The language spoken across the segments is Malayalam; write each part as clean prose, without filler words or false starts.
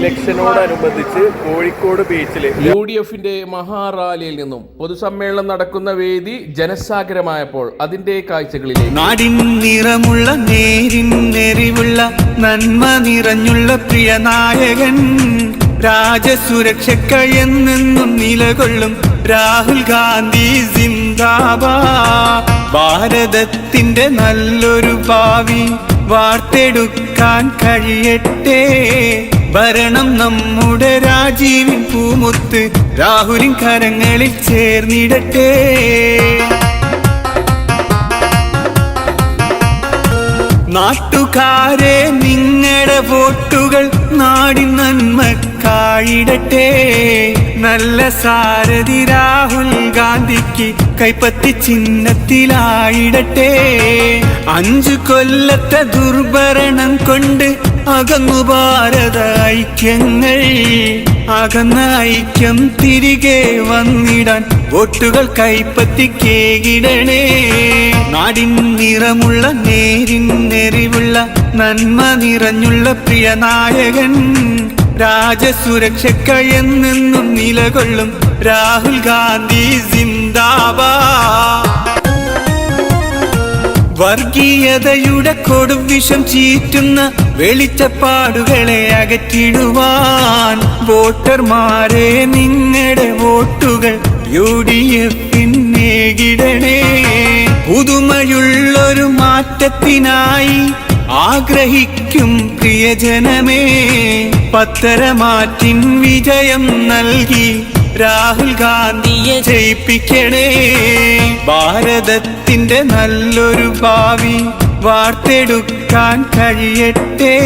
ഇലക്ഷനോടനുബന്ധിച്ച് കോഴിക്കോട് ബീച്ചിൽ UDFന്റെ മഹാറാലിയിൽ നിന്നും പൊതുസമ്മേളനം നടക്കുന്ന വേദി ജനസാഗരമായപ്പോൾ അതിന്റെ കാഴ്ചകളിലെ നാടിൻ നിറമുള്ള നേരിൻ നെറിവുള്ള നന്മ നിറഞ്ഞുള്ള പ്രിയ നായകൻ രാജസുരക്ഷയെന്നും നിലകൊള്ളും രാഹുൽ ഗാന്ധി സിന്ദാബാദ്. ഭാരതത്തിന്റെ നല്ലൊരു ഭാവി വാർത്തെടുക്കാൻ കഴിയട്ടെ. ഭരണം നമ്മുടെ രാജീവിൻ പൂമുത്ത് രാഹുലിൻ കരങ്ങളിൽ ചേർന്നിടട്ടെ. നാട്ടുകാരെ നിങ്ങളുടെ വോട്ടുകൾ നാടിൻ നന്മക്കായിടട്ടെ. നല്ല സാരഥി രാഹുൽ ഗാന്ധിക്ക് കൈപ്പത്തി ചിഹ്നത്തിലായിടട്ടെ. 5 കൊല്ലത്തെ ദുർഭരണം കൊണ്ട് അകന്നു ഭാരത ഐക്യങ്ങൾ. അകന്ന ഐക്യം തിരികെ വന്നിടാൻ വോട്ടുകൾ കൈപ്പത്തിക്കേകിടണേ. നാടിൻ നിറമുള്ള നേരിൻ നെറിവുള്ള നന്മ നിറഞ്ഞുള്ള പ്രിയ നായകൻ രാജസുരക്ഷയെന്നും നിലകൊള്ളും രാഹുൽ ഗാന്ധി സിന്ദാബാദ്. വർഗീയതയുടെ കൊടുവിഷം ചീറ്റുന്ന വെളിച്ചപ്പാടുകളെ അകറ്റിടുവാൻ വോട്ടർമാരെ നിങ്ങളുടെ വോട്ടുകൾ UDFിനേകിടണേ. പുതുമയുള്ളൊരു മാറ്റത്തിനായി ആഗ്രഹിക്കും പ്രിയജനമേ. പത്തരമാറ്റിൻ വിജയം നൽകി രാഹുൽ ഗാന്ധിയെ ജയിപ്പിക്കണേ. ഭാരതത്തിന്റെ നല്ലൊരു ഭാവി വാർത്തെടുക്കാൻ കഴിയട്ടെ.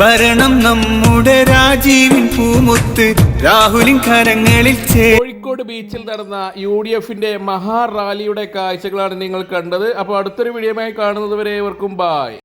ഭരണം നമ്മുടെ രാജീവിൻ പൂമുത്ത് രാഹുലിൻ കരങ്ങളിൽ കോഴിക്കോട് ബീച്ചിൽ നടന്ന UDFന്റെ മഹാറാലിയുടെ കാഴ്ചകളാണ് നിങ്ങൾ കണ്ടത്. അപ്പോൾ അടുത്തൊരു വീഡിയോയുമായി കാണുന്നത് വരെ ഏവർക്കും ബായ്.